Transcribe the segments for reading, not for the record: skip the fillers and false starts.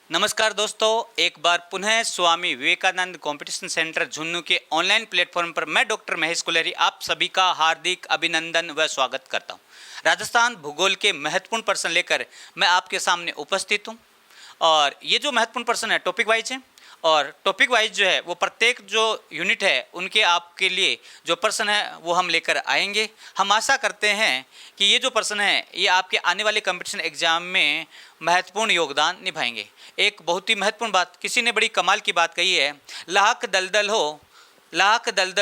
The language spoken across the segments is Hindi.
नमस्कार दोस्तों, एक बार पुनः स्वामी विवेकानंद कंपटीशन सेंटर झुन्नू के ऑनलाइन प्लेटफॉर्म पर मैं डॉक्टर महेश कुलेरी आप सभी का हार्दिक अभिनंदन व स्वागत करता हूं। राजस्थान भूगोल के महत्वपूर्ण प्रश्न लेकर मैं आपके सामने उपस्थित हूं और ये जो महत्वपूर्ण प्रश्न है टॉपिक वाइज है और टॉपिक वाइज जो है वो प्रत्येक जो यूनिट है उनके आपके लिए जो प्रश्न है वो हम लेकर आएंगे। हम आशा करते हैं कि ये जो प्रश्न है ये आपके आने वाले कंपटीशन एग्जाम में महत्वपूर्ण योगदान निभाएंगे। एक बहुत ही महत्वपूर्ण बात, किसी ने बड़ी कमाल की बात कही है, लाख दलदल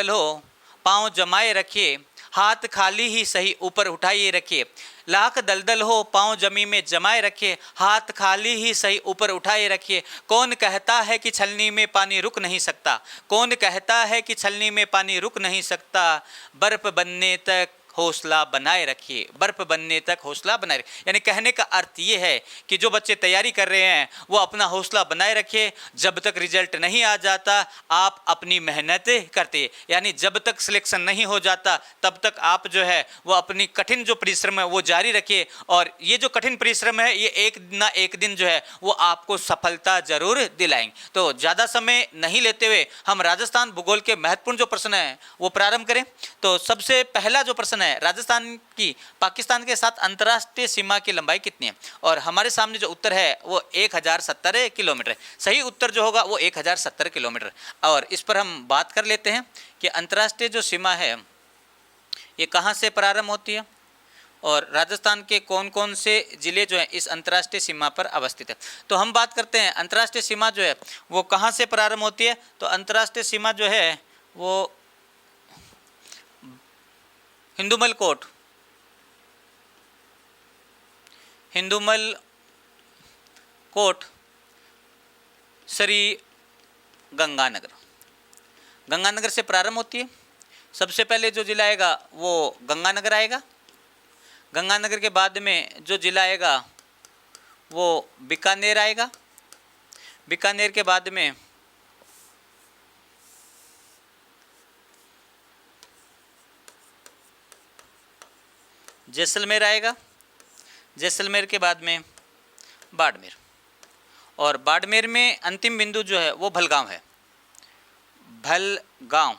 हो पाँव जमाए रखिए, हाथ खाली ही सही ऊपर उठाइए रखिए। लाख दलदल हो पाँव जमी में जमाए रखिए, हाथ खाली ही सही ऊपर उठाए रखिए। कौन कहता है कि छलनी में पानी रुक नहीं सकता, कौन कहता है कि छलनी में पानी रुक नहीं सकता। बर्फ बनने तक हौसला बनाए रखिए, बर्फ बनने तक हौसला बनाए रखिए। यानी कहने का अर्थ ये है कि जो बच्चे तैयारी कर रहे हैं वो अपना हौसला बनाए रखिए। जब तक रिजल्ट नहीं आ जाता आप अपनी मेहनत करते, यानी जब तक सिलेक्शन नहीं हो जाता तब तक आप जो है वो अपनी कठिन जो परिश्रम है वो जारी रखिए। और ये जो कठिन परिश्रम है ये एक ना एक दिन जो है वो आपको सफलता जरूर दिलाएंगे। तो ज़्यादा समय नहीं लेते हुए हम राजस्थान भूगोल के महत्वपूर्ण जो प्रश्न है वो प्रारंभ करें। तो सबसे पहला जो प्रश्न है, राजस्थान की पाकिस्तान के साथ अंतर्राष्ट्रीय सीमा की लंबाई कितनी है? और हमारे सामने जो उत्तर है वो 1070 किलोमीटर है। सही उत्तर जो होगा वो 1070 किलोमीटर। और इस पर हम बात कर लेते हैं कि अंतर्राष्ट्रीय जो सीमा है ये कहाँ से प्रारंभ होती है और राजस्थान के कौन कौन से जिले जो हैं इस अंतर्राष्ट्रीय सीमा पर अवस्थित है। तो हम बात करते हैं अंतर्राष्ट्रीय सीमा जो है वो कहाँ से प्रारंभ होती है। तो अंतर्राष्ट्रीय सीमा जो है वो हिंदुमल कोट श्री गंगानगर से प्रारंभ होती है। सबसे पहले जो जिला आएगा वो गंगानगर आएगा। गंगानगर के बाद में जो जिला आएगा वो बीकानेर आएगा। बीकानेर के बाद में जैसलमेर आएगा। जैसलमेर के बाद में बाड़मेर, और बाड़मेर में अंतिम बिंदु जो है वो भलगांव है। भलगांव,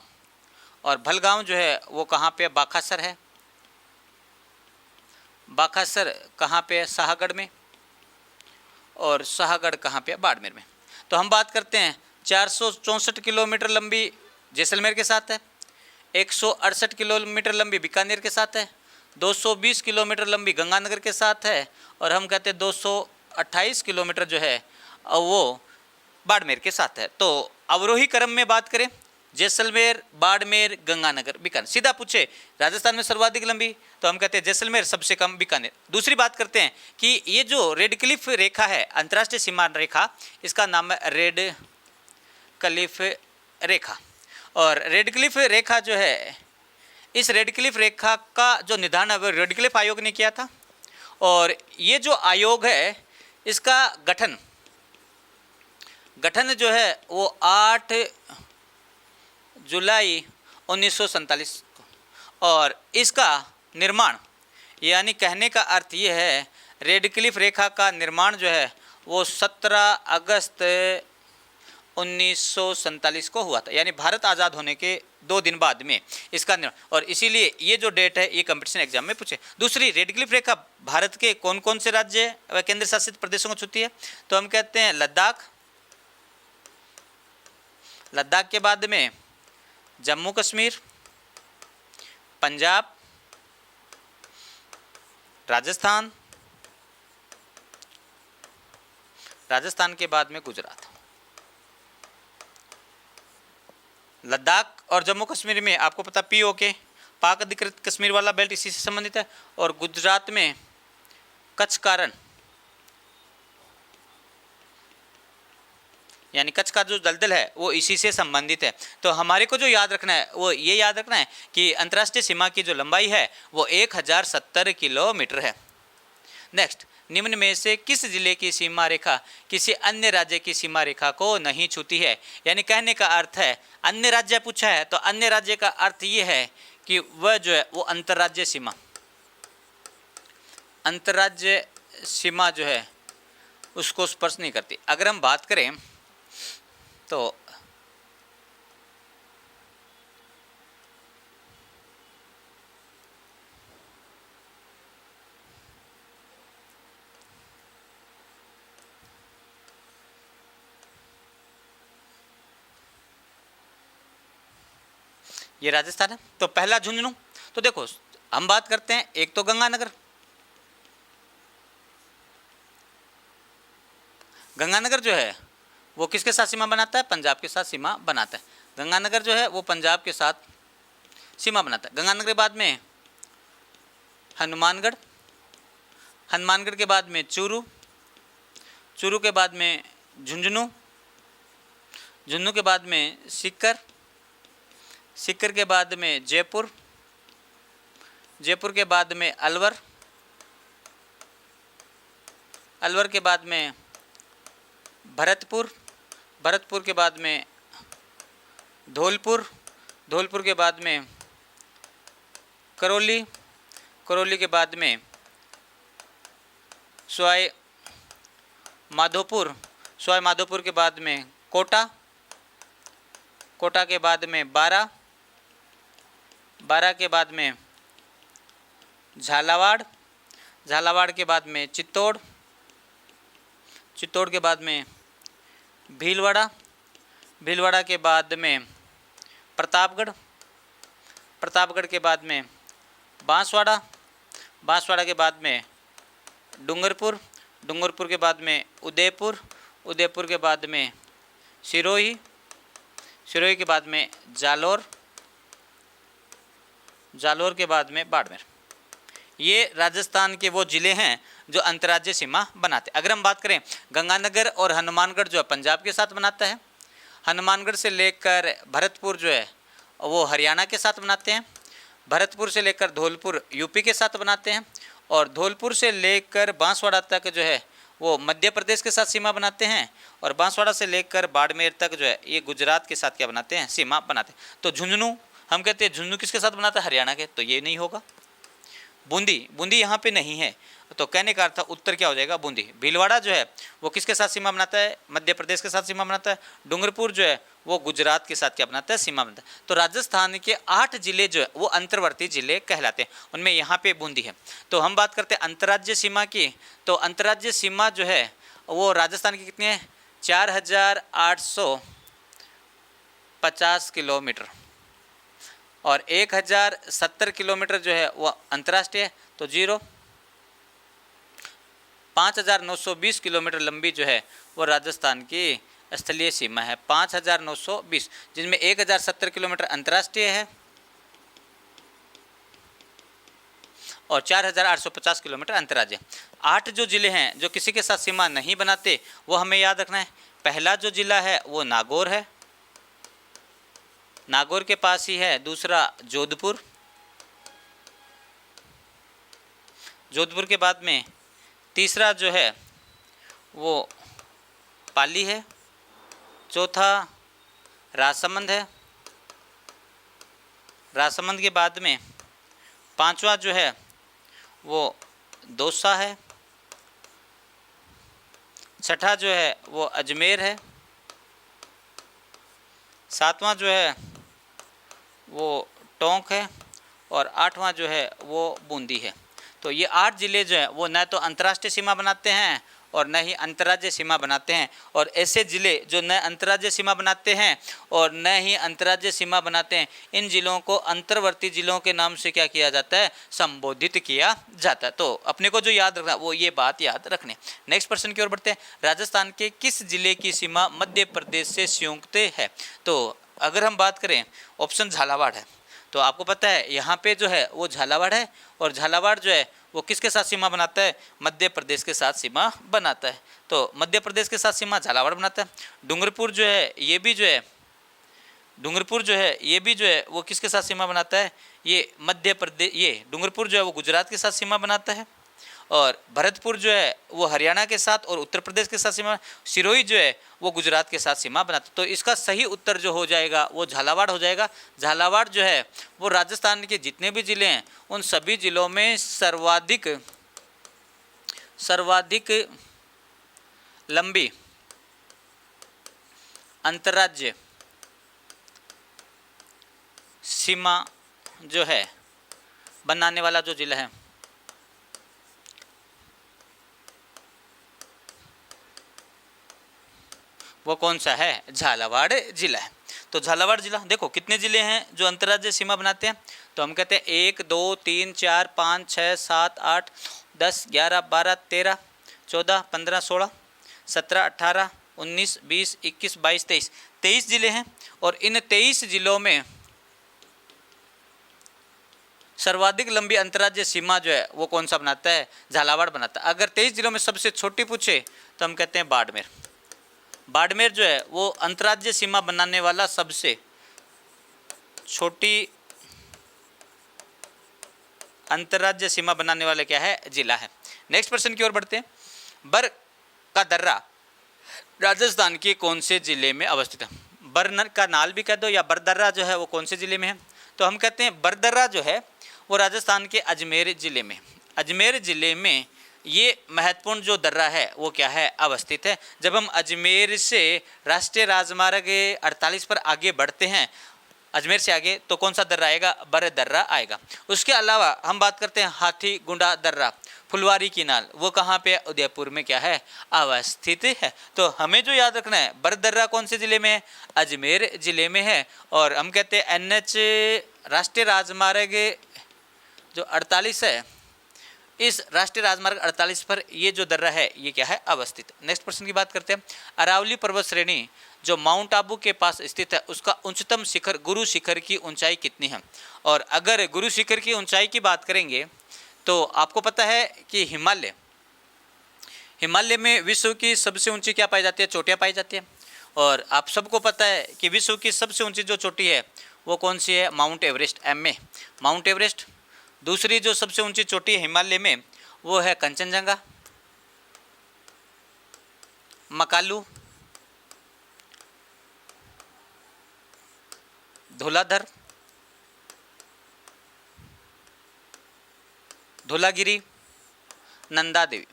और भलगांव जो है वो कहाँ पे? बाखासर है। बाखासर कहाँ पे है? शाहगढ़ में। और शाहगढ़ कहाँ पे है? बाड़मेर में। तो हम बात करते हैं 464 किलोमीटर लंबी जैसलमेर के साथ है, 168 किलोमीटर लंबी बीकानेर के साथ है, 220 किलोमीटर लंबी गंगानगर के साथ है, और हम कहते हैं 228 किलोमीटर जो है वो बाड़मेर के साथ है। तो अवरोही क्रम में बात करें, जैसलमेर, बाड़मेर, गंगानगर, बीकानेर। सीधा पूछे राजस्थान में सर्वाधिक लंबी, तो हम कहते हैं जैसलमेर, सबसे कम बीकानेर। दूसरी बात करते हैं कि ये जो रेड क्लिफ रेखा है, अंतर्राष्ट्रीय सीमा रेखा, इसका नाम है रेड क्लिफ रेखा। और रेड क्लिफ रेखा जो है, इस रेड क्लिफ रेखा का जो निदान है वो रेड क्लिफ आयोग ने किया था। और ये जो आयोग है इसका गठन जो है वो 8 जुलाई 1947 को, और इसका निर्माण, यानी कहने का अर्थ ये है रेड क्लिफ रेखा का निर्माण जो है वो 17 अगस्त 1947 को हुआ था, यानी भारत आज़ाद होने के 2 दिन बाद में इसका निर्माण। और इसीलिए ये जो डेट है ये कंपटीशन एग्जाम में पूछे। दूसरी, रेड क्लिफ रेखा भारत के कौन कौन से राज्य व केंद्र शासित प्रदेशों को छूती है? तो हम कहते हैं लद्दाख के बाद में जम्मू कश्मीर, पंजाब, राजस्थान के बाद में गुजरात। लद्दाख और जम्मू कश्मीर में आपको पता POK, पाक अधिकृत कश्मीर वाला बेल्ट, इसी से संबंधित है। और गुजरात में कच्छ का रण, यानी कच्छ का जो दलदल है वो इसी से संबंधित है। तो हमारे को जो याद रखना है वो ये याद रखना है कि अंतर्राष्ट्रीय सीमा की जो लंबाई है वो 1070 किलोमीटर है। नेक्स्ट, निम्न में से किस जिले की सीमा रेखा किसी अन्य राज्य की सीमा रेखा को नहीं छूती है? यानी कहने का अर्थ है, अन्य राज्य पूछा है तो अन्य राज्य का अर्थ ये है कि वह जो है वो अंतर्राज्य सीमा जो है उसको स्पर्श नहीं करती। अगर हम बात करें तो ये राजस्थान है। तो पहला झुंझुनू, तो देखो हम बात करते हैं, एक तो गंगानगर, गंगानगर जो है वो किसके साथ सीमा बनाता है? पंजाब के साथ सीमा बनाता है। गंगानगर जो है वो पंजाब के साथ सीमा बनाता है। गंगानगर के बाद में हनुमानगढ़, हनुमानगढ़ के बाद में चूरू, चूरू के बाद में झुंझुनू, झुंझुनू के बाद में सीकर, सीकर के बाद में जयपुर, जयपुर के बाद में अलवर, अलवर के बाद में भरतपुर, भरतपुर के बाद में धौलपुर, धौलपुर के बाद में करौली, करौली के बाद में सवाई माधोपुर, सवाई माधोपुर के बाद में कोटा, कोटा के बाद में बारा, बारा के बाद में झालावाड़, झालावाड़ के बाद में चित्तौड़, चित्तौड़ के बाद में भीलवाड़ा, भीलवाड़ा के बाद में प्रतापगढ़, प्रतापगढ़ के बाद में बांसवाड़ा, बांसवाड़ा के बाद में डूंगरपुर, डूंगरपुर के बाद में उदयपुर, उदयपुर के बाद में सिरोही, सिरोही के बाद में जालौर, जालौर के बाद में बाड़मेर। ये राजस्थान के वो ज़िले हैं जो अंतर्राज्यीय सीमा बनाते हैं। अगर हम बात करें गंगानगर और हनुमानगढ़ जो है पंजाब के साथ बनाता है, हनुमानगढ़ से लेकर भरतपुर जो है वो हरियाणा के साथ बनाते हैं, भरतपुर से लेकर धौलपुर यूपी के साथ बनाते हैं, और धौलपुर से लेकर बांसवाड़ा तक जो है वो मध्य प्रदेश के साथ सीमा बनाते हैं, और बांसवाड़ा से लेकर बाड़मेर तक जो है ये गुजरात के साथ क्या बनाते हैं? सीमा बनाते हैं। तो झुंझुनू हम कहते हैं झुंझुनू किसके साथ बनाता है? हरियाणा के, तो ये नहीं होगा। बूंदी, बूंदी यहाँ पे नहीं है, तो कहने का अर्थ उत्तर क्या हो जाएगा? बूंदी। भीलवाड़ा जो है वो किसके साथ सीमा बनाता है? मध्य प्रदेश के साथ सीमा बनाता है। डूंगरपुर जो है वो गुजरात के साथ क्या बनाता है? सीमा बनाता है। तो राजस्थान के 8 जिले जो है वो अंतर्वर्ती जिले कहलाते हैं, उनमें यहाँ पे बूंदी है। तो हम बात करते हैं अंतर्राज्यीय सीमा की, तो अंतर्राज्यीय सीमा जो है वो राजस्थान की कितनी है? 4850 किलोमीटर, और 1070 किलोमीटर जो है वो अंतर्राष्ट्रीय है, तो 0। 5920 किलोमीटर लंबी जो है वो राजस्थान की स्थलीय सीमा है, 5920, जिनमें 1070 किलोमीटर अंतर्राष्ट्रीय है और 4850 किलोमीटर अंतर्राज्यीय। 8 जो जिले हैं जो किसी के साथ सीमा नहीं बनाते वो हमें याद रखना है। पहला जो जिला है वो नागौर है, नागौर के पास ही है। दूसरा जोधपुर, जोधपुर के बाद में तीसरा जो है वो पाली है, चौथा राजसमंद है, राजसमंद के बाद में पांचवा जो है वो दौसा है, छठा जो है वो अजमेर है, सातवां जो है वो टोंक है, और आठवां जो है वो बूंदी है। तो ये 8 जिले जो है वो न तो अंतर्राष्ट्रीय सीमा बनाते हैं और न ही अंतर्राज्यीय सीमा बनाते हैं। और ऐसे ज़िले जो न अंतर्राज्यीय सीमा बनाते हैं और न ही अंतर्राज्यीय सीमा बनाते हैं, इन ज़िलों को अंतर्वर्ती ज़िलों के नाम से क्या किया जाता है? संबोधित किया जाता है। तो अपने को जो याद रखना वो ये बात याद रखने। नेक्स्ट प्रश्न की ओर बढ़ते हैं। राजस्थान के किस जिले की सीमा मध्य प्रदेश से संयुक्त है? तो अगर हम बात करें, ऑप्शन झालावाड़ है। तो आपको पता है यहाँ पे जो है वो झालावाड़ है, और झालावाड़ जो है वो किसके साथ सीमा बनाता है? मध्य प्रदेश के साथ सीमा बनाता है। तो मध्य प्रदेश के साथ सीमा झालावाड़ बनाता है। डूंगरपुर जो है ये भी जो है, डूंगरपुर जो है ये भी जो है वो किसके साथ सीमा बनाता है? ये मध्य प्रदेश, ये डूंगरपुर जो है वो गुजरात के साथ सीमा बनाता है, और भरतपुर जो है वो हरियाणा के साथ और उत्तर प्रदेश के साथ सीमा, सिरोही जो है वो गुजरात के साथ सीमा बनाता है। तो इसका सही उत्तर जो हो जाएगा वो झालावाड़ हो जाएगा। झालावाड़ जो है वो राजस्थान के जितने भी ज़िले हैं उन सभी ज़िलों में सर्वाधिक लंबी अंतर्राज्य सीमा जो है बनाने वाला जो जिला है वो कौन सा है? झालावाड़ जिला है। तो झालावाड़ जिला, देखो कितने जिले हैं जो अंतर्राज्यीय सीमा बनाते हैं, तो हम कहते हैं 1 2 3 4 5 6 7 8 10 11 12 13 14 15 16 17 18 19 20 21 22 23 23 जिले हैं। और इन 23 जिलों में सर्वाधिक लंबी अंतर्राज्यीय सीमा जो है वो कौन सा बनाता है? झालावाड़ बनाता है। अगर 23 जिलों में सबसे छोटी पूछे तो हम कहते हैं बाड़मेर। बाड़मेर जो है वो अंतर्राज्यीय सीमा बनाने वाला सबसे छोटी अंतर्राज्यीय सीमा बनाने वाला क्या है? जिला है। नेक्स्ट प्रश्न की ओर बढ़ते हैं। बर का दर्रा राजस्थान के कौन से जिले में अवस्थित है? बर का नाल भी कह दो या बरदर्रा जो है वो कौन से जिले में है? तो हम कहते हैं बरदर्रा जो है वो राजस्थान के अजमेर जिले में, अजमेर जिले में ये महत्वपूर्ण जो दर्रा है वो क्या है? अवस्थित है। जब हम अजमेर से राष्ट्रीय राजमार्ग 48 पर आगे बढ़ते हैं, अजमेर से आगे, तो कौन सा दर्रा आएगा? बर दर्रा आएगा। उसके अलावा हम बात करते हैं हाथी गुंडा दर्रा, फुलवारी की नाल, वो कहाँ पे? उदयपुर में क्या है? अवस्थित है। तो हमें जो याद रखना है, बर दर्रा कौन से जिले में है? अजमेर जिले में है। और हम कहते हैं NH राष्ट्रीय राजमार्ग जो 48 है, इस राष्ट्रीय राजमार्ग 48 पर ये जो दर्रा है ये क्या है? अवस्थित। नेक्स्ट प्रश्न की बात करते हैं। अरावली पर्वत श्रेणी जो माउंट आबू के पास स्थित है उसका उच्चतम शिखर गुरु शिखर की ऊंचाई कितनी है? और अगर गुरु शिखर की ऊंचाई की बात करेंगे तो आपको पता है कि हिमालय में विश्व की सबसे ऊंची क्या पाई जाती है? चोटियाँ पाई जाती है। और आप सबको पता है कि विश्व की सबसे ऊंची जो चोटी है वो कौन सी है? Mount Everest, MA mount Everest. दूसरी जो सबसे ऊंची चोटी है हिमालय में वो है कंचनजंगा, मकालू, धौलाधर, धौलागिरी, नंदा देवी।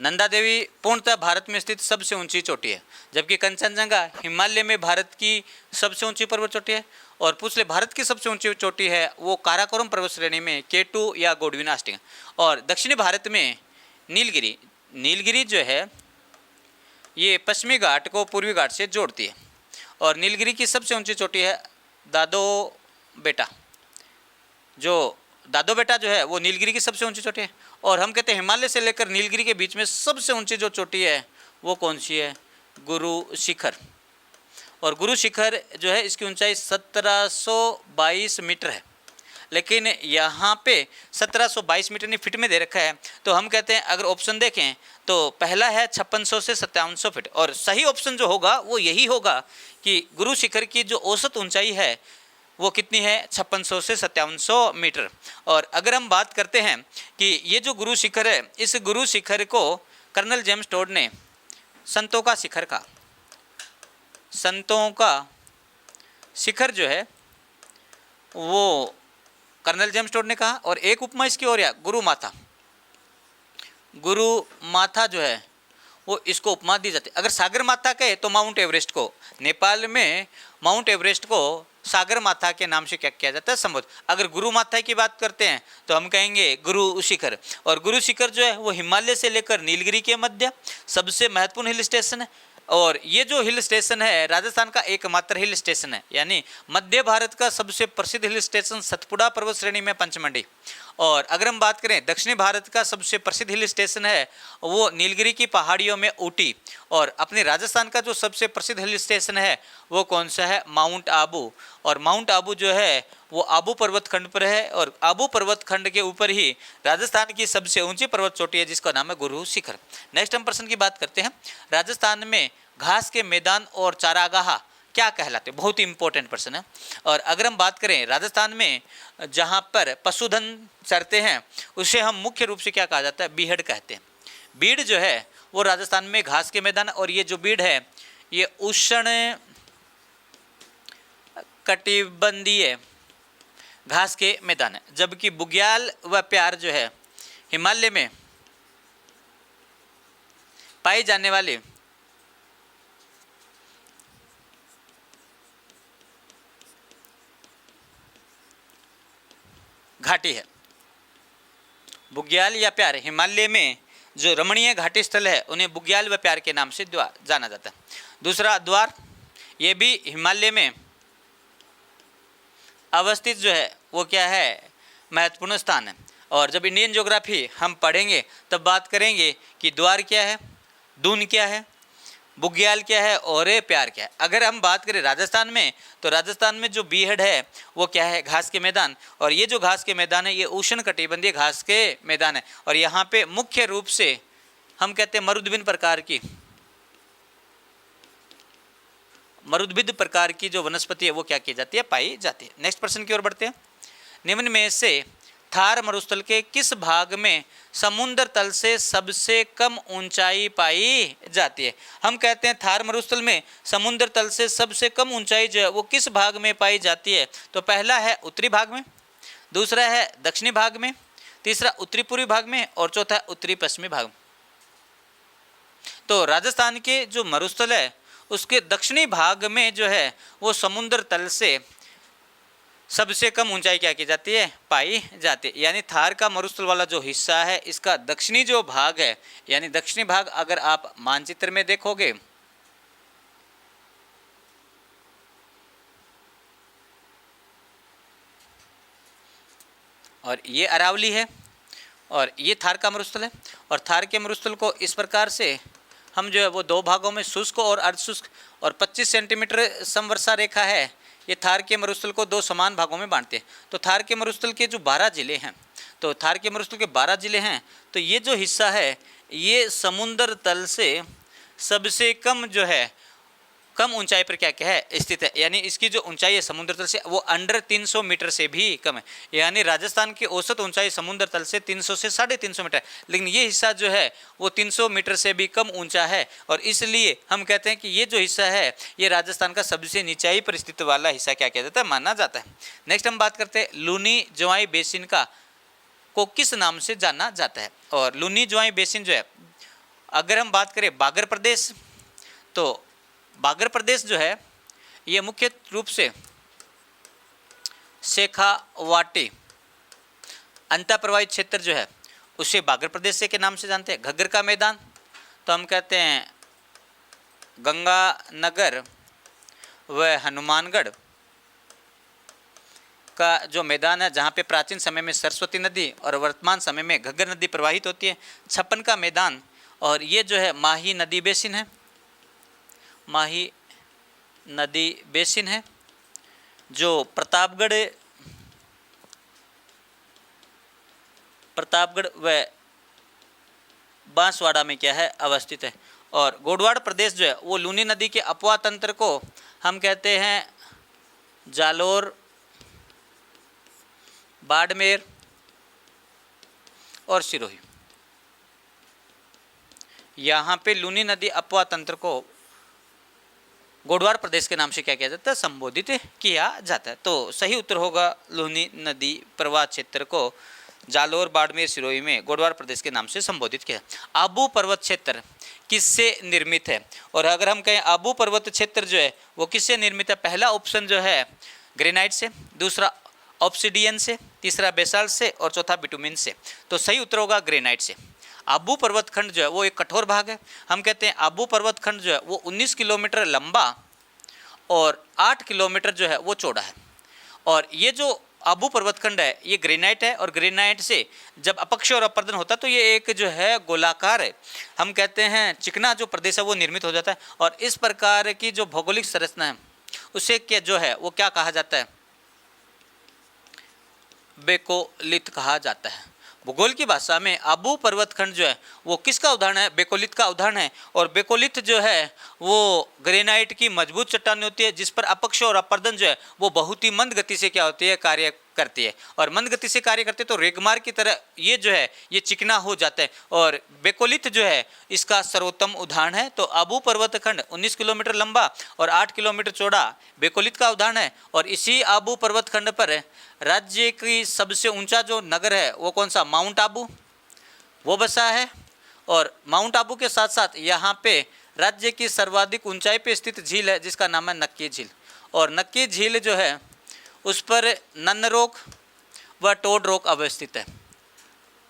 नंदा देवी पूर्णतः भारत में स्थित सबसे ऊंची चोटी है, जबकि कंचनजंगा हिमालय में भारत की सबसे ऊंची पर्वत चोटी है। और पूछ ले भारत की सबसे ऊंची चोटी है वो काराकोरम पर्वत श्रेणी में K2 या गोडविन आस्टिंग। और दक्षिणी भारत में नीलगिरी जो है ये पश्चिमी घाट को पूर्वी घाट से जोड़ती है। और नीलगिरी की सबसे ऊंची चोटी है दादो बेटा जो है वो नीलगिरी की सबसे ऊंची चोटी है। और हम कहते हैं हिमालय से लेकर नीलगिरी के बीच में सबसे ऊंची जो चोटी है वो कौन सी है? गुरु शिखर। और गुरु शिखर जो है इसकी ऊंचाई 1722 मीटर है, लेकिन यहाँ पे 1722 मीटर नहीं फीट में दे रखा है। तो हम कहते हैं अगर ऑप्शन देखें तो पहला है 5600 से 5700 फीट, और सही ऑप्शन जो होगा वो यही होगा कि गुरु शिखर की जो औसत ऊंचाई है वो कितनी है? 5600 से 5700 मीटर। और अगर हम बात करते हैं कि ये जो गुरु शिखर है, इस गुरु शिखर को कर्नल जेम्स टोड ने संतों का शिखर कहा। संतों का शिखर जो है वो कर्नल जेम्स टोड ने कहा। और एक उपमा इसकी और या गुरु माथा जो है वो इसको उपमा दी जाती है। अगर सागर माथा कहे तो माउंट एवरेस्ट को, नेपाल में माउंट एवरेस्ट को सागर माथा के नाम से क्या किया जाता है? संबोधित। अगर गुरु माथा की बात करते हैं तो हम कहेंगे गुरु शिखर। और गुरु शिखर जो है वो हिमालय से लेकर नीलगिरी के मध्य सबसे महत्वपूर्ण हिल स्टेशन है। और ये जो हिल स्टेशन है राजस्थान का एकमात्र हिल स्टेशन है, यानी मध्य भारत का सबसे प्रसिद्ध हिल स्टेशन सतपुड़ा पर्वत श्रेणी में पंचमंडी। और अगर हम बात करें दक्षिणी भारत का सबसे प्रसिद्ध हिल स्टेशन है वो नीलगिरी की पहाड़ियों में ऊटी। और अपने राजस्थान का जो सबसे प्रसिद्ध हिल स्टेशन है वो कौन सा है? माउंट आबू। और माउंट आबू जो है वो आबू पर्वत खंड पर है, और आबू पर्वत खंड के ऊपर ही राजस्थान की सबसे ऊंची पर्वत चोटी है जिसका नाम है गुरु शिखर। नेक्स्ट हम प्रश्न की बात करते हैं। राजस्थान में घास के मैदान और चारागाह क्या कहलाते हैं? बहुत ही इंपॉर्टेंट प्रश्न है। और अगर हम बात करें राजस्थान में जहाँ पर पशुधन चरते हैं उसे हम मुख्य रूप से क्या कहा जाता है? बीहड़ कहते हैं। बीड़ जो है वो राजस्थान में घास के मैदान, और ये जो बीड़ है ये उष्ण कटिबंधीय घास के मैदान है, जबकि बुग्याल व प्यार जो है हिमालय में पाई जाने वाली घाटी है। बुग्याल या प्यार, हिमालय में जो रमणीय घाटी स्थल है उन्हें बुग्याल व प्यार के नाम से जाना जाता है। दूसरा द्वार, ये भी हिमालय में अवस्थित जो है वो क्या है, महत्वपूर्ण स्थान है। और जब इंडियन ज्योग्राफी हम पढ़ेंगे तब बात करेंगे कि द्वार क्या है, दून क्या है, बुग्याल क्या है और प्यार क्या है। अगर हम बात करें राजस्थान में, तो राजस्थान में जो बीहड़ है वो क्या है, घास के मैदान। और ये जो घास के मैदान है ये उष्ण कटिबंधीय घास के मैदान है। और यहाँ पे मुख्य रूप से हम कहते हैं मरुद्भिद प्रकार की जो वनस्पति है वो क्या की जाती है, पाई जाती है। नेक्स्ट प्रश्न की ओर बढ़ते हैं। निम्न में से थार मरुस्थल के किस भाग में समुद्र तल से सबसे कम ऊंचाई पाई जाती है? हम कहते हैं थार मरुस्थल में समुद्र तल से सबसे कम ऊंचाई जो है वो किस भाग में पाई जाती है? तो पहला है उत्तरी भाग में, दूसरा है दक्षिणी भाग में, तीसरा उत्तरी पूर्वी भाग में और चौथा है उत्तरी पश्चिमी भाग में। तो राजस्थान के जो मरुस्थल है उसके दक्षिणी भाग में जो है वो समुद्र तल से सबसे कम ऊंचाई क्या की जाती है, पाई जाती है। यानी थार का मरुस्थल वाला जो हिस्सा है इसका दक्षिणी जो भाग है, यानी दक्षिणी भाग अगर आप मानचित्र में देखोगे और ये अरावली है और ये थार का मरुस्थल है। और थार के मरुस्थल को इस प्रकार से हम जो है वो दो भागों में, शुष्क और अर्धशुष्क, और 25 सेंटीमीटर समवर्षा रेखा है, ये थार के मरुस्थल को दो समान भागों में बांटते हैं। तो थार के मरुस्थल के जो 12 जिले हैं, तो थार के मरुस्थल के 12 जिले हैं, तो ये जो हिस्सा है ये समुद्र तल से सबसे कम जो है कम ऊंचाई पर क्या है स्थित है। यानी इसकी जो ऊंचाई है समुद्र तल से वो अंडर 300 मीटर से भी कम है। यानी राजस्थान की औसत ऊंचाई समुद्र तल से 300 से 350 मीटर, लेकिन ये हिस्सा जो है वो 300 मीटर से भी कम ऊंचा है। और इसलिए हम कहते हैं कि ये जो हिस्सा है ये राजस्थान का सबसे निचाई पर स्थित वाला हिस्सा क्या किया जाता है, माना जाता है। नेक्स्ट हम बात करते हैं लूनी ज्वाई बेसिन को किस नाम से जाना जाता है? और लूनी ज्वाई बेसिन जो है, अगर हम बात करें बागर प्रदेश, तो बागर प्रदेश जो है ये मुख्य रूप से शेखावाटी अंतःप्रवाहित क्षेत्र जो है उसे बागर प्रदेश के नाम से जानते हैं। घग्गर का मैदान तो हम कहते हैं गंगानगर व हनुमानगढ़ का जो मैदान है जहाँ पे प्राचीन समय में सरस्वती नदी और वर्तमान समय में घग्गर नदी प्रवाहित होती है। छप्पन का मैदान, और ये जो है माही नदी बेसिन है, माही नदी बेसिन है जो प्रतापगढ़ व बांसवाड़ा में क्या है, अवस्थित है। और गोडवाड़ प्रदेश जो है वो लूनी नदी के अपवाह तंत्र को हम कहते हैं जालोर, बाड़मेर और सिरोही। यहाँ पे लूनी नदी अपवाह तंत्र को गोडवाड़ प्रदेश के नाम से क्या किया जाता है, संबोधित किया जाता है। तो सही उत्तर होगा लूनी नदी प्रवाह क्षेत्र को जालोर, बाड़मेर, सिरोही में गोडवाड़ प्रदेश के नाम से संबोधित किया। आबू पर्वत क्षेत्र किससे निर्मित है? और अगर हम कहें आबू पर्वत क्षेत्र जो है वो किससे निर्मित है, पहला ऑप्शन जो है ग्रेनाइट से, दूसरा ऑब्सिडियन से, तीसरा बेसाल्ट से और चौथा बिटुमिन से। तो सही उत्तर होगा ग्रेनाइट से। आबू पर्वत खंड जो है वो एक कठोर भाग है। हम कहते हैं आबू पर्वत खंड जो है वो 19 किलोमीटर लंबा और 8 किलोमीटर जो है वो चौड़ा है। और ये जो आबू पर्वत खंड है ये ग्रेनाइट है, और ग्रेनाइट से जब अपक्ष और अपर्दन होता है तो ये एक जो है गोलाकार है, हम कहते हैं चिकना जो प्रदेश है वो निर्मित हो जाता है। और इस प्रकार की जो भौगोलिक संरचना है उसे क्या जो है वो क्या कहा जाता है, बेकोलिथ कहा जाता है। भूगोल की भाषा में आबू पर्वत खंड जो है वो किसका उदाहरण है, बेकोलिथ का उदाहरण है। और बेकोलिथ जो है वो ग्रेनाइट की मजबूत चट्टान होती है जिस पर अपक्ष और अपर्दन जो है वो बहुत ही मंद गति से क्या होती है, कार्य करती है। और मंद गति से कार्य करते तो रेगमार की तरह ये जो है ये चिकना हो जाता है। और बेकोलिथ जो है इसका सर्वोत्तम उदाहरण है। तो आबू पर्वत खंड 19 किलोमीटर लंबा और 8 किलोमीटर चौड़ा बेकोलिथ का उदाहरण है। और इसी आबू पर्वत खंड पर राज्य की सबसे ऊंचा जो नगर है वो कौन सा, माउंट आबू वो बसा है। और माउंट आबू के साथ साथ यहाँ पे राज्य की सर्वाधिक ऊंचाई पे स्थित झील है जिसका नाम है नक्की झील। और नक्की झील जो है उस पर नन्न रोक व टोड रोक अवस्थित है।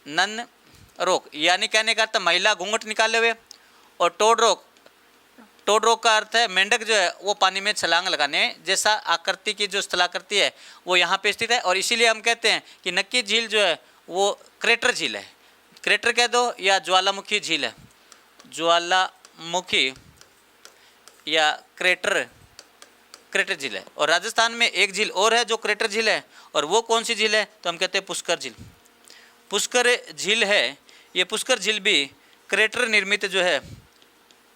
नन्न रोक यानी कहने का अर्थ महिला घूंघट निकाले हुए, और टोड रोक का अर्थ है मेंढक जो है वो पानी में छलांग लगाने जैसा आकृति की जो स्थलाकृति है वो यहाँ पे स्थित है। और इसीलिए हम कहते हैं कि नक्की झील जो है वो क्रेटर झील है। क्रेटर कह दो या ज्वालामुखी झील है, ज्वालामुखी या क्रेटर झील है। और राजस्थान में एक झील और है जो क्रेटर झील है, और वो कौन सी झील है तो हम कहते हैं पुष्कर झील। पुष्कर झील है, ये पुष्कर झील भी क्रेटर निर्मित जो है,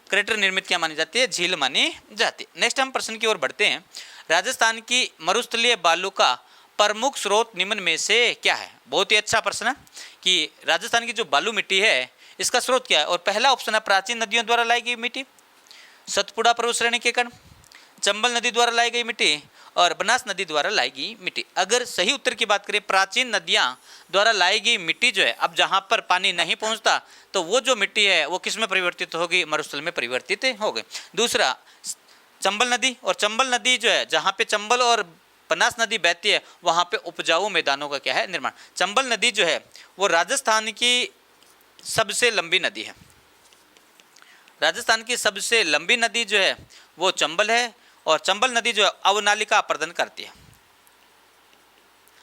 क्रेटर निर्मित क्या मानी जाती है, झील मानी जाती है। नेक्स्ट हम प्रश्न की ओर बढ़ते हैं। राजस्थान की मरुस्थलीय बालू का प्रमुख स्रोत निम्न में से क्या है। बहुत ही अच्छा प्रश्न है कि राजस्थान की जो बालू मिट्टी है इसका स्रोत क्या है। और पहला ऑप्शन है प्राचीन नदियों द्वारा लाई गई मिट्टी, सतपुड़ा पर्वत श्रेणी के कण, चंबल नदी द्वारा लाई गई मिट्टी और बनास नदी द्वारा लाई गई मिट्टी। अगर सही उत्तर की बात करें प्राचीन नदियां द्वारा लाई गई मिट्टी जो है, अब जहां पर पानी नहीं पहुंचता तो वो जो मिट्टी है वो किस में परिवर्तित होगी, मरुस्थल में परिवर्तित हो गई। दूसरा चंबल नदी, और चंबल नदी जो है जहां पे चंबल और बनास नदी बहती है वहां पे उपजाऊ मैदानों का क्या है, निर्माण। चंबल नदी जो है वो राजस्थान की सबसे लंबी नदी है। राजस्थान की सबसे लंबी नदी जो है वो चंबल है, और चंबल नदी जो है अवनालिका अपर्दन करती है।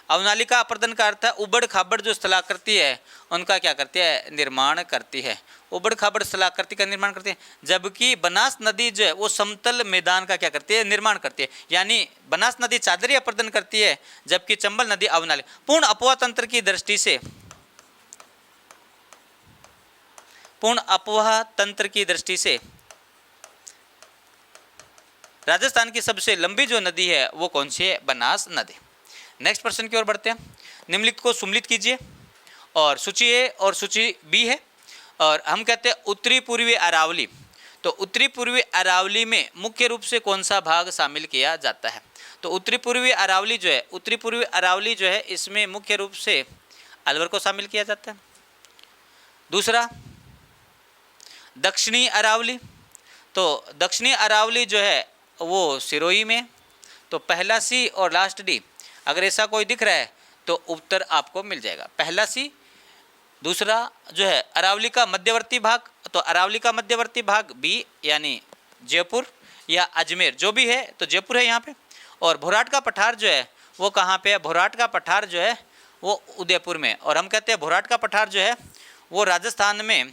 अवनालिका अपर्दन का अर्थ है उबड़ खाबड़ जो स्थलाकृति है उनका क्या करती है, निर्माण करती है। उबड़ खाबड़ स्थलाकृति का निर्माण करती है, जबकि बनास नदी जो है वो समतल मैदान का क्या करती है, निर्माण करती है। यानी बनास नदी चादरी अपर्दन करती है जबकि चंबल नदी अवनालिका। पूर्ण अपवाह तंत्र की दृष्टि से, पूर्ण अपवाह तंत्र की दृष्टि से राजस्थान की सबसे लंबी जो नदी है वो कौन सी है, बनास नदी। नेक्स्ट प्रश्न की ओर बढ़ते हैं। निम्नलिखित को सुम्मिलित कीजिए, और सूची ए और सूची बी है। और हम कहते हैं उत्तरी पूर्वी अरावली, तो उत्तरी पूर्वी अरावली में मुख्य रूप से कौन सा भाग शामिल किया जाता है। तो उत्तरी पूर्वी अरावली जो है, उत्तरी पूर्वी अरावली जो है इसमें मुख्य रूप से अलवर को शामिल किया जाता है। दूसरा दक्षिणी अरावली, तो दक्षिणी अरावली जो है वो सिरोही में, तो पहला सी और लास्ट डी अगर ऐसा कोई दिख रहा है तो उत्तर आपको मिल जाएगा, पहला सी। दूसरा जो है अरावली का मध्यवर्ती भाग, तो अरावली का मध्यवर्ती भाग बी यानी जयपुर या अजमेर जो भी है, तो जयपुर है यहाँ पे। और भोराट का पठार जो है वो कहाँ पे है, भोराट का पठार जो है वो उदयपुर में। और हम कहते हैं भोराट का पठार जो है वो राजस्थान में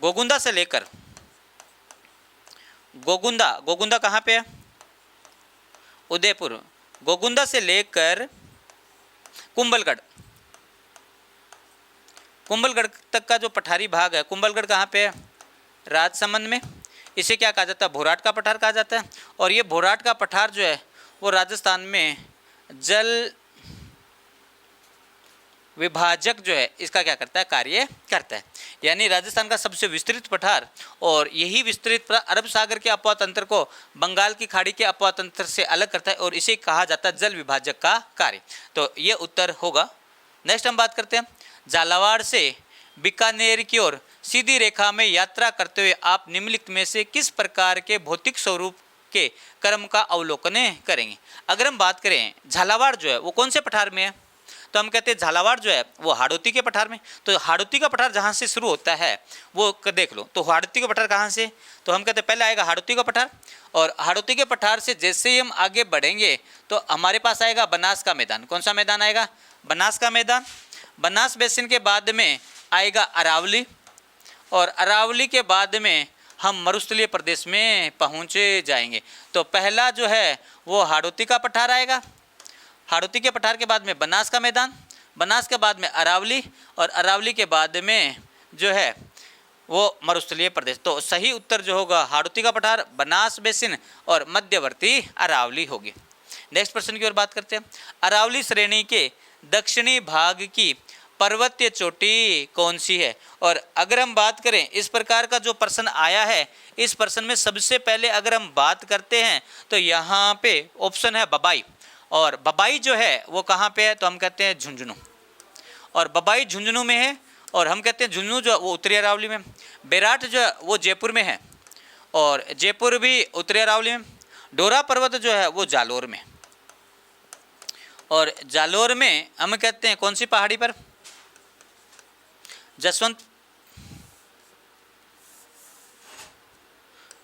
गोगुंदा से लेकर, गोगुंदा कहाँ पे है, उदयपुर, गोगुंदा से लेकर कुंभलगढ़ तक का जो पठारी भाग है, कुंभलगढ़ कहाँ पे है, राजसमंद में। इसे क्या कहा जाता है, भोराट का पठार कहा जाता है। और ये भोराट का पठार जो है वो राजस्थान में जल विभाजक जो है इसका क्या करता है, कार्य करता है। यानी राजस्थान का सबसे विस्तृत पठार, और यही विस्तृत पठार अरब सागर के अपवाह तंत्र को बंगाल की खाड़ी के अपवाह तंत्र से अलग करता है, और इसे कहा जाता है जल विभाजक का कार्य। तो ये उत्तर होगा। नेक्स्ट हम बात करते हैं, झालावाड़ से बीकानेर की ओर सीधी रेखा में यात्रा करते हुए आप निम्नलिखित में से किस प्रकार के भौतिक स्वरूप के क्रम का अवलोकन करेंगे। अगर हम बात करें झालावाड़ जो है वो कौन से पठार में है, तो हम कहते हैं झालावाड़ जो है वो हाड़ौती के पठार में। तो हाड़ौती का पठार जहाँ से शुरू होता है वो देख लो, तो हाड़ौती का पठार कहाँ से, तो हम कहते हैं पहले आएगा हाड़ौती का पठार, और हाड़ौती के पठार से जैसे ही हम आगे बढ़ेंगे तो हमारे पास आएगा बनास का मैदान। कौन सा मैदान आएगा, बनास का मैदान। बनास बेसिन के बाद में आएगा अरावली, और अरावली के बाद में हम मरुस्थलीय प्रदेश में पहुँचे जाएंगे। तो पहला जो है वो हाड़ौती का पठार आएगा, हाड़ौती के पठार के बाद में बनास का मैदान, बनास के बाद में अरावली, और अरावली के बाद में जो है वो मरुस्थलीय प्रदेश। तो सही उत्तर जो होगा हाड़ौती का पठार, बनास बेसिन और मध्यवर्ती अरावली होगी। नेक्स्ट प्रश्न की ओर बात करते हैं। अरावली श्रेणी के दक्षिणी भाग की पर्वतीय चोटी कौन सी है। और अगर हम बात करें इस प्रकार का जो प्रश्न आया है, इस प्रश्न में सबसे पहले अगर हम बात करते हैं तो यहाँ पे ऑप्शन है बबाई, और बबाई जो है वो कहाँ पे है, तो हम कहते हैं झुंझुनू, और बबाई झुंझुनू में है। और हम कहते हैं झुंझुनू जो है वो उत्तरी अरावली में, बेराट जो है वो जयपुर में है और जयपुर भी उत्तरी अरावली में, डोरा पर्वत जो है वो जालोर में, और जालोर में हम कहते हैं कौन सी पहाड़ी पर,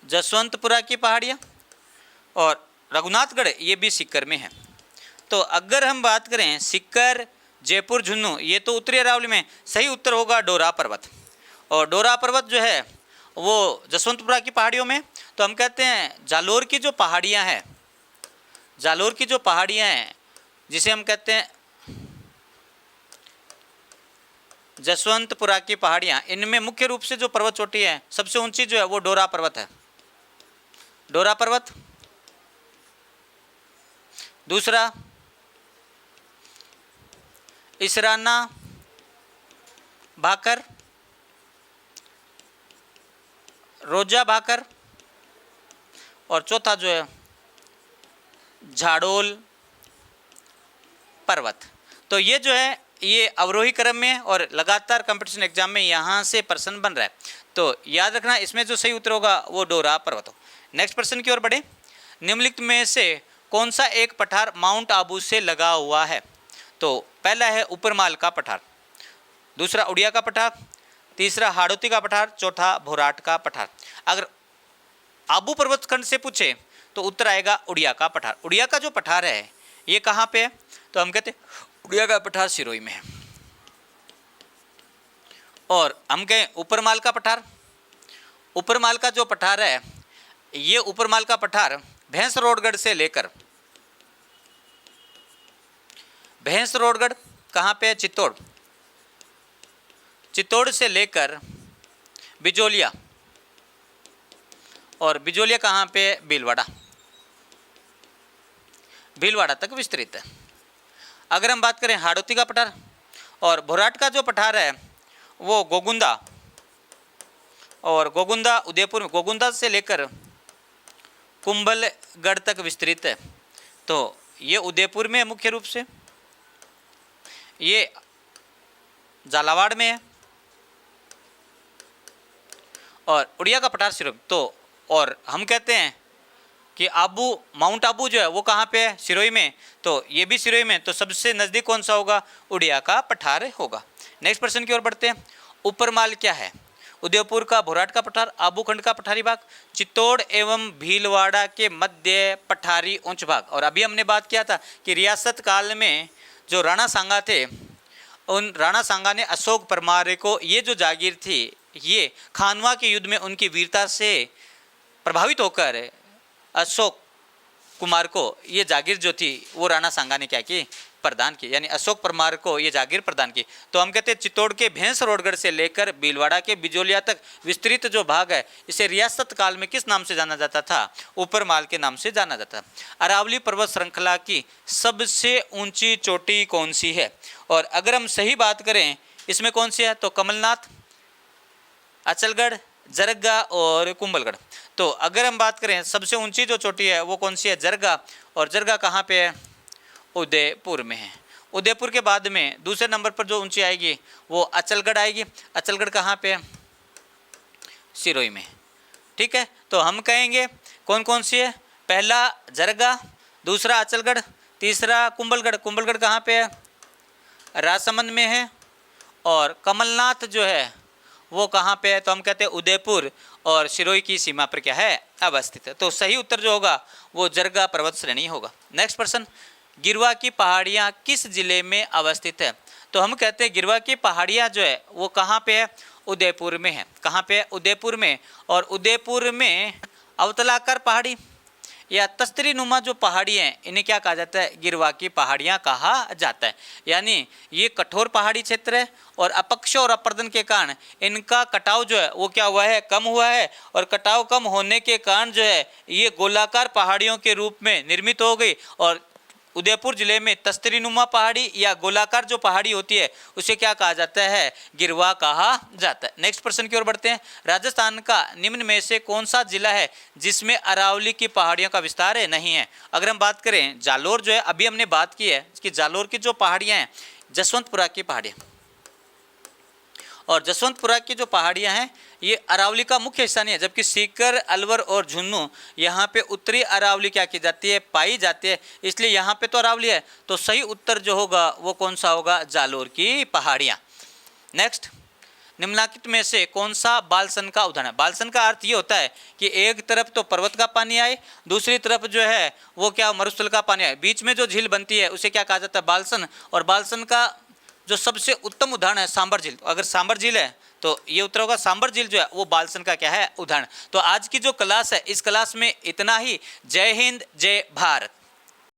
जसवंतपुरा की पहाड़ियाँ, और रघुनाथगढ़ ये भी सीकर में है। तो अगर हम बात करें सीकर, जयपुर, झुंझुनू ये तो उत्तरी अरावली में, सही उत्तर होगा डोरा पर्वत। और डोरा पर्वत जो है वो जसवंतपुरा की पहाड़ियों में। तो हम कहते हैं जालोर की जो पहाड़ियाँ हैं, जालोर की जो पहाड़ियाँ हैं जिसे हम कहते हैं जसवंतपुरा की पहाड़ियाँ, इनमें मुख्य रूप से जो पर्वत चोटी है सबसे ऊंची जो है वो डोरा पर्वत है, डोरा पर्वत। दूसरा इसराना भाकर, रोजा भाकर, और चौथा जो है झाड़ोल पर्वत। तो ये जो है ये अवरोही क्रम में और लगातार कंपटीशन एग्जाम में यहाँ से प्रश्न बन रहा है, तो याद रखना इसमें जो सही उत्तर होगा वो डोरा पर्वत हो। नेक्स्ट प्रश्न की ओर बढ़े। निम्नलिखित में से कौन सा एक पठार माउंट आबू से लगा हुआ है? तो पहला है ऊपरमाल का पठार, दूसरा उड़िया का पठार, तीसरा हाड़ौती का पठार, चौथा भोराट का पठार। अगर आबू पर्वत खंड से पूछे तो उत्तर आएगा उड़िया का पठार। उड़िया का जो पठार है ये कहाँ पे है? तो हम कहते हैं उड़िया का पठार सिरोही में है। और हम कहें ऊपरमाल का पठार, ऊपरमाल का जो पठार है ये ऊपरमाल का पठार भैंसरोडगढ़ से लेकर, भैंसरोडगढ़ कहाँ पे है? चित्तौड़, चित्तौड़ से लेकर बिजोलिया, और बिजोलिया कहाँ पे है? भीलवाड़ा, भीलवाड़ा तक विस्तृत है। अगर हम बात करें हाड़ौती का पठार और भोराट का जो पठार है वो गोगुंदा, और गोगुंदा उदयपुर में, गोगुंदा से लेकर कुंभलगढ़ तक विस्तृत है। तो ये उदयपुर में है मुख्य रूप से, ये झालावाड़ में है, और उड़िया का पठार सिरोही। तो और हम कहते हैं कि आबू, माउंट आबू जो है वो कहाँ पे है? सिरोही में, तो ये भी सिरोही में। तो सबसे नज़दीक कौन सा होगा? उड़िया का पठार होगा। नेक्स्ट प्रश्न की ओर बढ़ते हैं। ऊपरमाल क्या है? उदयपुर का भोराट का पठार, आबू खंड का पठारी भाग, चित्तौड़ एवं भीलवाड़ा के मध्य पठारी उच्च भाग। और अभी हमने बात किया था कि रियासत काल में जो राणा सांगा थे, उन राणा सांगा ने अशोक परमार को ये जो जागीर थी, ये खानवा के युद्ध में उनकी वीरता से प्रभावित होकर अशोक कुमार को ये जागीर जो थी वो राणा सांगा ने क्या की? प्रदान की, यानी अशोक परमार को ये जागीर प्रदान की। तो हम कहते हैं चित्तौड़ के भैंसरोडगढ़ से लेकर भीलवाड़ा के बिजोलिया तक विस्तृत जो भाग है इसे रियासत काल में किस नाम से जाना जाता था? ऊपरमाल के नाम से जाना जाता था। अरावली पर्वत श्रृंखला की सबसे ऊंची चोटी कौन सी है? और अगर हम सही बात करें इसमें कौन सी है? तो कमलनाथ, अचलगढ़, जरगा और कुंभलगढ़। तो अगर हम बात करें सबसे ऊंची जो चोटी है वो कौन सी है? जरगा, और जरगा कहाँ पे है? उदयपुर में है। उदयपुर के बाद में दूसरे नंबर पर जो ऊंची आएगी वो अचलगढ़ आएगी। अचलगढ़ कहाँ पे है? सिरोही में। ठीक है, तो हम कहेंगे कौन कौन सी है? पहला जरगा, दूसरा अचलगढ़, तीसरा कुंभलगढ़। कुंभलगढ़ कहाँ पे है? राजसमंद में है। और कमलनाथ जो है वो कहाँ पे है? तो हम कहते हैं उदयपुर और सिरोही की सीमा पर क्या है? अवस्थित है। तो सही उत्तर जो होगा वो जरगा पर्वत श्रेणी होगा। नेक्स्ट प्रश्न, गिरवा की पहाड़ियाँ किस जिले में अवस्थित है? तो हम कहते हैं गिरवा की पहाड़ियाँ जो है वो कहाँ पे है? उदयपुर में है। कहाँ पे है? उदयपुर में। और उदयपुर में अवतलाकर पहाड़ी या तस्तरी नुमा जो पहाड़ी हैं इन्हें क्या कहा जाता है? गिरवा की पहाड़ियाँ कहा जाता है। यानी ये कठोर पहाड़ी क्षेत्र है और अपक्ष और अपर्दन के कारण इनका कटाव जो है वो क्या हुआ है? कम हुआ है। और कटाव कम होने के कारण जो है ये गोलाकार पहाड़ियों के रूप में निर्मित हो गई। और उदयपुर जिले में तस्तरी नुमा पहाड़ी या गोलाकार जो पहाड़ी होती है उसे क्या कहा जाता है? गिरवा कहा जाता है। नेक्स्ट प्रश्न की ओर बढ़ते हैं। राजस्थान का निम्न में से कौन सा जिला है जिसमें अरावली की पहाड़ियों का विस्तार है? नहीं है। अगर हम बात करें जालोर जो है, अभी हमने बात की है कि जालोर की जो पहाड़ियाँ हैं जसवंतपुरा की पहाड़ियाँ, और जसवंतपुरा की जो पहाड़ियाँ हैं ये अरावली का मुख्य हिस्सा नहीं है, जबकि सीकर, अलवर और झुन्नू यहाँ पे उत्तरी अरावली क्या की जाती है, पाई जाती है, इसलिए यहाँ पे तो अरावली है। तो सही उत्तर जो होगा वो कौन सा होगा, जालोर की पहाड़ियाँ। नेक्स्ट, निम्नलिखित में से कौन सा बालसन का उदाहरण है। बालसन का अर्थ ये होता है कि एक तरफ तो पर्वत का पानी आए, दूसरी तरफ जो है वो क्या मरुस्थल का पानी आए, बीच में जो झील बनती है उसे क्या कहा जाता है, बालसन। और बालसन का जो सबसे उत्तम उदाहरण है सांबर झील। अगर सांबर झील है तो ये उत्तर होगा, सांबर झील जो है वो बालसन का क्या है, उदाहरण। तो आज की जो क्लास है इस क्लास में इतना ही। जय हिंद, जय भारत।